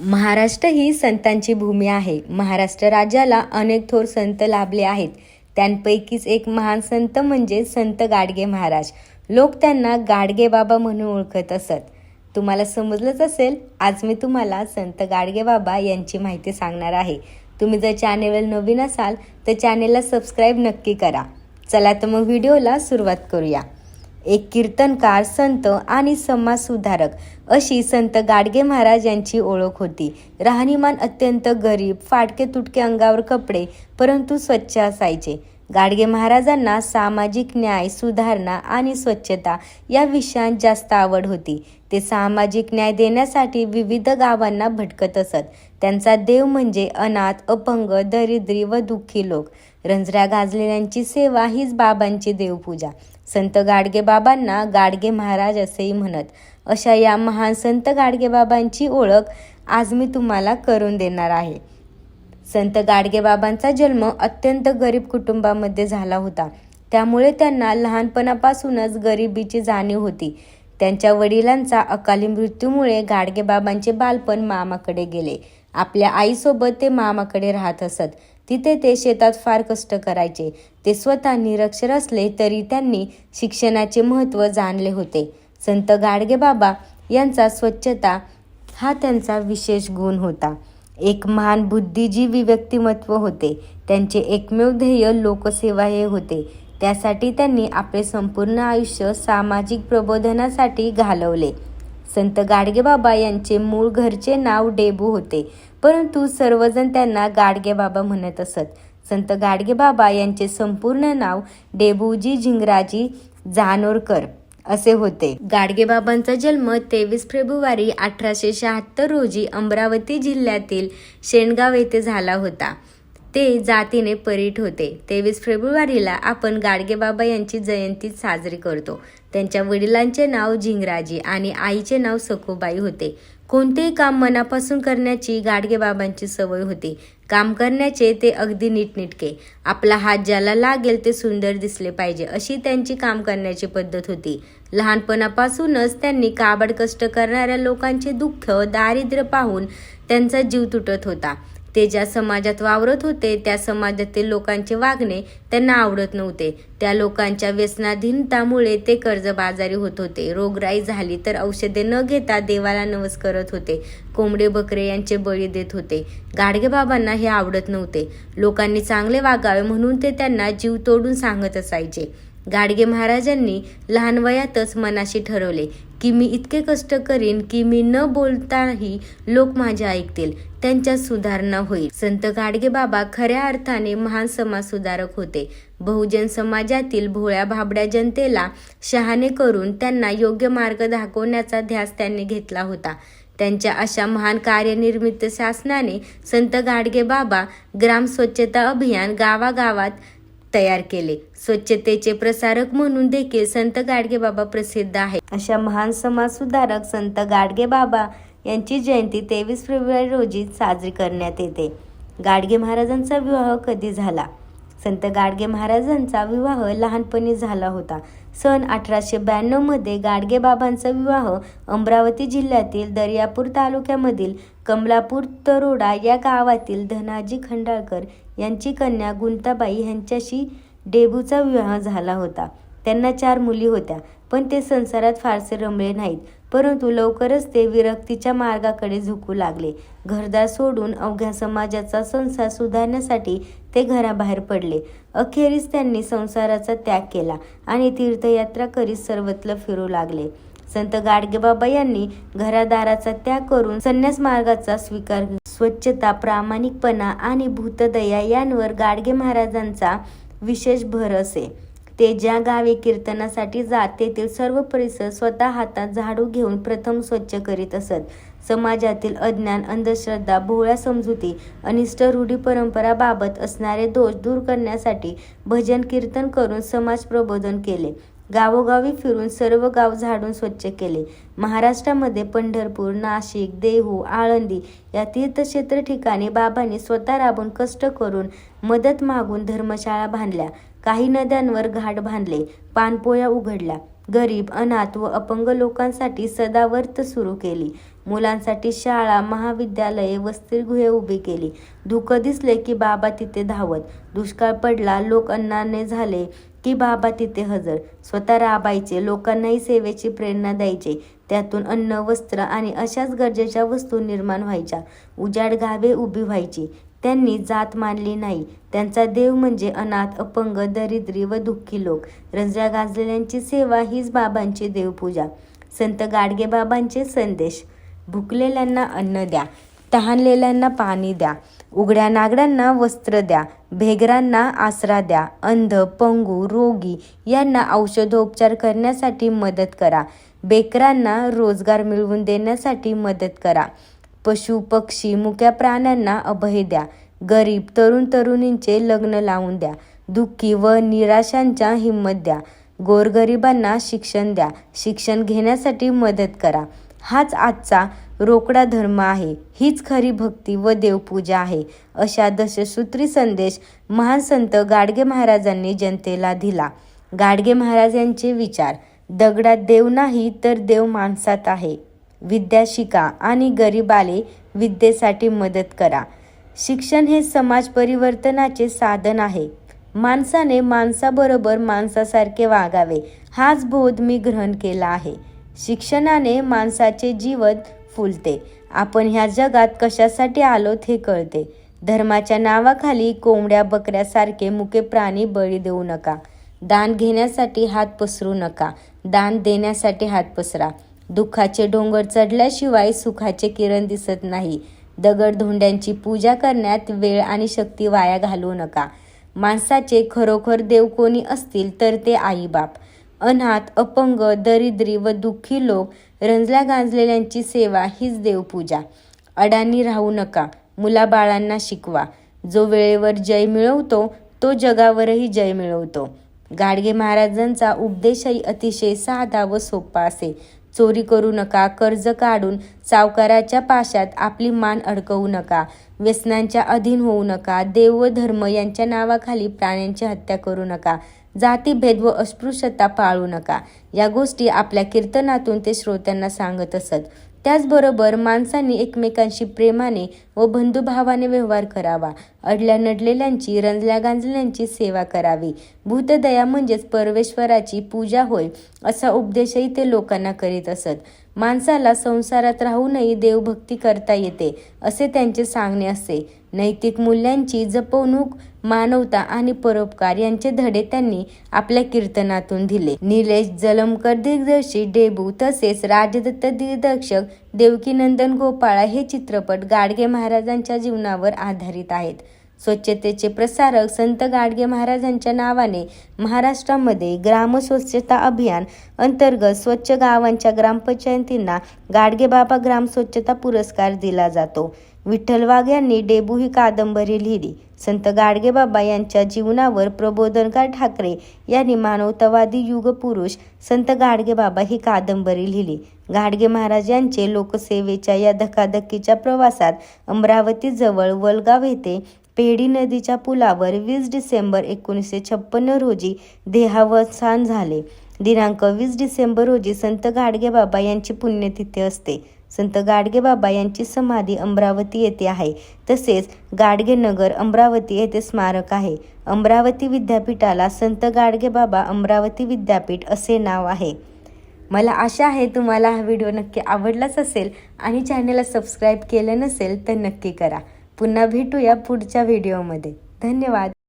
महाराष्ट्र ही संतांची भूमी आहे. महाराष्ट्र राज्याला अनेक थोर संत लाभले आहेत. त्यांपैकीच एक महान संत म्हणजे संत गाडगे महाराज. लोक त्यांना गाडगे बाबा म्हणून ओळखत असत. तुम्हाला समजलंच असेल, आज मी तुम्हाला संत गाडगे बाबा यांची माहिती सांगणार आहे. तुम्ही जर चॅनेलवर नवीन असाल तर चॅनेलला सबस्क्राईब नक्की करा. चला तर मग व्हिडिओला सुरुवात करूया. एक कीर्तनकार, संत आणि समाजसुधारक अशी संत गाडगे महाराज यांची ओळख होती. राहणीमान अत्यंत गरीब, फाटके तुटके अंगावर कपडे, परंतु स्वच्छ असायचे. गाडगे महाराजांना सामाजिक न्याय, सुधारणा आणि स्वच्छता या विषयांत जास्त आवड होती. ते सामाजिक न्याय देण्यासाठी विविध गावांना भटकत असत. त्यांचा देव म्हणजे अनाथ, अपंग, दरिद्री व दुःखी लोक. रंजऱ्या गाजलेल्यांची सेवा हीच बाबांची देवपूजा. संत गाडगे बाबांना गाडगे महाराज असेही म्हणत. अशा या महान संत गाडगे बाबांची ओळख आज मी तुम्हाला करून देणार आहे. संत गाडगे बाबांचा जन्म अत्यंत गरीब कुटुंबामध्ये झाला होता. त्यामुळे त्यांना लहानपणापासूनच गरिबीची जाणीव होती. त्यांच्या वडिलांचा अकाली मृत्यूमुळे गाडगे बाबांचे बालपण मामाकडे गेले. आपल्या आईसोबत ते मामाकडे राहत असत. तिथे ते शेतात फार कष्ट करायचे. ते स्वतः निरक्षर असले तरी त्यांनी शिक्षणाचे महत्त्व जाणले होते. संत गाडगे बाबा यांचा स्वच्छता हा त्यांचा विशेष गुण होता. एक महान बुद्धिजीवी व्यक्तिमत्व होते. त्यांचे एकमेव ध्येय लोकसेवा हे होते. त्यासाठी त्यांनी आपले संपूर्ण आयुष्य सामाजिक प्रबोधनासाठी घालवले. संत गाडगे बाबा यांचे मूळ घरचे नाव डेबू होते, परंतु सर्वजण त्यांना गाडगे बाबा म्हणत असत. संत गाडगे बाबा यांचे संपूर्ण नाव डेबूजी झिंगराजी जानोरकर असे होते. गाडगे बाबांचा जन्म 23 फेब्रुवारी 1876 रोजी अमरावती जिल्ह्यातील शेणगाव येथे झाला होता. ते जातीने परीट होते. 23 फेब्रुवारीला आपण गाडगे बाबा यांची जयंती साजरी करतो. त्यांच्या वडिलांचे नाव झिंगराजी आणि आईचे नाव सखूबाई होते. कोणतेही काम मनापासून करण्याची गाडगे बाबांची सवय होती. काम करण्याचे ते अगदी नीटनेटके. आपला हात ज्याला लागेल ते सुंदर दिसले पाहिजे अशी त्यांची काम करण्याची पद्धत होती. लहानपणापासूनच त्यांनी काबाड कष्ट करणाऱ्या लोकांचे दुःख, दारिद्र्य पाहून त्यांचा जीव तुटत होता. ते ज्या समाजात वावरत होते त्या समाजातील लोकांचे वागणे त्यांना आवडत नव्हते. त्या लोकांच्या व्यसनाधीनतामुळे ते कर्जबाजारी होत होते. रोगराई झाली तर औषधे न घेता देवाला नवस करत होते. कोंबडे बकरे यांचे बळी देत होते. गाडगे बाबांना हे आवडत नव्हते. लोकांनी चांगले वागावे म्हणून ते त्यांना जीव तोडून सांगत असायचे. गाडगे महाराजांनी लहान वयातच मनाशी ठरवले की मी इतके कष्ट करीन की मी न बोलताही लोक माझे ऐकतील, त्यांच्यात सुधारणा होईल. संत गाडगे बाबा खऱ्या अर्थाने महान समाजसुधारक होते. बहुजन समाजातील भोळ्या भाबड्या जनतेला शहाणे करून त्यांना योग्य मार्ग दाखवण्याचा ध्यास त्यांनी घेतला होता. त्यांच्या अशा महान कार्यनिर्मित शासनाने संत गाडगे बाबा ग्राम स्वच्छता अभियान गावागावात तयार केले. स्वच्छतेचे प्रसारक म्हणून देखील संत गाडगे बाबा प्रसिद्ध आहेत. अशा महान समाजसुधारक संत गाडगे बाबा यांची जयंती 23 फेब्रुवारी रोजी साजरी करण्यात येते. गाडगे महाराजांचा विवाह कधी झाला? संत गाडगे महाराजांचा विवाह लहानपणी झाला होता. सन 1892 मध्ये गाडगे बाबांचा विवाह अमरावती जिल्ह्यातील दर्यापूर तालुक्यामधील कमलापूर तरोडा या गावातील धनाजी खंडाळकर यांची कन्या गुंताबाई यांच्याशी डेबूचा विवाह झाला होता. त्यांना 4 मुली होत्या, पण ते संसारात फारसे रमले नाहीत. परंतु लवकरच ते विरक्तीच्या मार्गाकडे झुकू लागले. घरदार सोडून अवघ्या समाजाचा संसार सुधारण्यासाठी ते घराबाहेर पडले. अखेरीस त्यांनी संसाराचा त्याग केला आणि तीर्थयात्रा करीत सर्वत्र फिरू लागले. संत गाडगे बाबा यांनी घरादाराचा त्याग करून संन्यास मार्गाचा स्वीकार. स्वच्छता, प्रामाणिकपणा आणि भूतदया यांवर गाडगे महाराजांचा विशेष भर असे. ते ज्या गावी कीर्तनासाठी जात तेथील सर्व परिसर स्वतः हातात झाडू घेऊन प्रथम स्वच्छ करीत असत. समाजातील अज्ञान, अंधश्रद्धा, भोळ्या समजुती, अनिष्ट रूढी परंपराबाबत असणारे दोष दूर करण्यासाठी भजन कीर्तन करून समाज प्रबोधन केले. गावोगावी फिरून सर्व गाव झाडून स्वच्छ केले. महाराष्ट्रामध्ये पंढरपूर, नाशिक, देहू, आळंदी या तीर्थक्षेत्र ठिकाणी बाबांनी स्वतः राबून कष्ट करून मदत मागून धर्मशाळा बांधल्या. काही नद्यांवर घाट बांधले. पाणपोया उघडल्या. गरीब, अनाथ व अपंग लोकांसाठी सदावर्त सुरू केली. मुलांसाठी शाळा, महाविद्यालये, वसतिगृहे उभी केली. धुकं दिसले की बाबा तिथे धावत. दुष्काळ पडला, लोक अन्नाने झाले की बाबा तिथे हजर. स्वतः राबायचे, लोकांनाही सेवेची प्रेरणा द्यायचे. त्यातून अन्न, वस्त्र आणि अशाच गरजेच्या वस्तू निर्माण व्हायच्या. उजाड गावे उभी व्हायची. त्यांनी जात मानली नाही. त्यांचा देव म्हणजे अनाथ, अपंग, दरिद्री व दुःखी लोक. रंजल्या गाजलेल्यांची सेवा हीच बाबांची देवपूजा. संत गाडगेबाबांचे संदेश: भुकलेल्यांना अन्न द्या, तहानलेल्यांना पाणी द्या, उघड्या नागड्यांना वस्त्र द्या, बेघरांना आसरा द्या, अंध, पंगू, रोगी यांना औषधोपचार करण्यासाठी मदत करा, बेकरांना रोजगार मिळवून देण्यासाठी मदत करा, पशु पक्षी मुक्या प्राण्यांना अभय द्या, गरीब तरुण तरुणींचे लग्न लावून द्या, दुःखी व निराशांच्या हिंमत द्या, गोरगरिबांना शिक्षण द्या, शिक्षण घेण्यासाठी मदत करा. हाच आजचा रोकडा धर्म आहे. हीच खरी भक्ती व देवपूजा आहे. अशा दशसूत्री संदेश महान संत गाडगे महाराजांनी जनतेला दिला. गाडगे महाराज यांचे विचार: दगडात देव नाही तर देव माणसात आहे. विद्या शिका आणि गरिबाले विद्येसाठी मदत करा. शिक्षण हे समाज परिवर्तनाचे साधन आहे. माणसाने माणसाबरोबर माणसासारखे वागावे, हाच बोध मी ग्रहण केला आहे. शिक्षणाने माणसाचे जीवन फुलते. आपण ह्या जगात कशासाठी आलोत हे कळते. धर्माच्या नावाखाली कोंबड्या बकऱ्यासारखे मुके प्राणी बळी देऊ नका. दान घेण्यासाठी हात पसरू नका, दान देण्यासाठी हात पसरा. दुःखाचे डोंगर चढल्याशिवाय सुखाचे किरण दिसत नाही. दगडधोंड्यांची पूजा करण्यात वेळ आणि शक्ती वाया घालवू नका. माणसाचे खरोखर देव कोणी असतील तर ते आईबाप. अनाथ, अपंग, दरिद्री व दुःखी लोक, रंजल्या गांजलेल्यांची सेवा हीच देवपूजा. अडाणी राहू नका. मुलाबाळांना शिकवा. जो वेळेवर जय मिळवतो तो जगावरही जय मिळवतो. गाडगे महाराजांचा उपदेशही अतिशय साधा व सोपा असे. चोरी करू नका, कर्ज काढून सावकाराच्या पाशात आपली मान अडकवू नका, व्यसनांच्या अधीन होऊ नका, देव व धर्म यांच्या नावाखाली प्राण्यांची हत्या करू नका, जातीभेद व अस्पृश्यता पाळू नका. या गोष्टी आपल्या कीर्तनातून ते श्रोत्यांना सांगत असत. त्याचबरोबर माणसांनी एकमेकांशी प्रेमाने व बंधुभावाने व्यवहार करावा. अडल्या नडलेल्यांची, रंजल्या गांजलेल्यांची सेवा करावी. भूतदया म्हणजेच परमेश्वराची पूजा होय, असा उपदेशही ते लोकांना करीत असत. माणसाला संसारात राहूनही देवभक्ती करता येते, असे त्यांचे सांगणे असे. नैतिक मूल्यांची जपवणूक, मानवता आणि परोपकार यांचे धडे त्यांनी आपल्या कीर्तनातून दिले. निलेश जलमकर दिग्दर्शित डेबू तसेच राजदत्त दिग्दर्शक देवकीनंदन गोपाळा हे चित्रपट गाडगे महाराजांच्या जीवनावर आधारित आहेत. स्वच्छतेचे प्रसारक संत गाडगे महाराजांच्या नावाने महाराष्ट्रामध्ये ग्राम स्वच्छता अभियान अंतर्गत स्वच्छ गावांच्या ग्रामपंचायतींना गाडगेबाबा ग्राम स्वच्छता पुरस्कार दिला जातो. विठ्ठल वाघ यांनी डेबू ही कादंबरी लिहिली. संत गाडगेबाबा यांच्या जीवनावर प्रबोधनकार ठाकरे यांनी मानवतावादी युगपुरुष संत गाडगेबाबा ही कादंबरी लिहिली. गाडगे महाराज यांचे लोकसेवेच्या या धकाधकीच्या प्रवासात अमरावतीजवळ वलगाव येथे पेढी नदीच्या पुलावर 20 डिसेंबर 1956 रोजी देहावसान झाले. दिनांक 20 डिसेंबर रोजी संत गाडगेबाबा यांची पुण्यतिथी असते. संत गाडगेबाबा यांची समाधी अमरावती येथे आहे. तसेच गाडगेनगर अमरावती येथे स्मारक आहे. अमरावती विद्यापीठाला संत गाडगेबाबा अमरावती विद्यापीठ असे नाव आहे. मला आशा आहे तुम्हाला हा व्हिडिओ नक्की आवडलाच असेल आणि चॅनलला सबस्क्राईब केलं नसेल तर नक्की करा. पुन्हा भेटूया पुढच्या व्हिडिओमध्ये. धन्यवाद.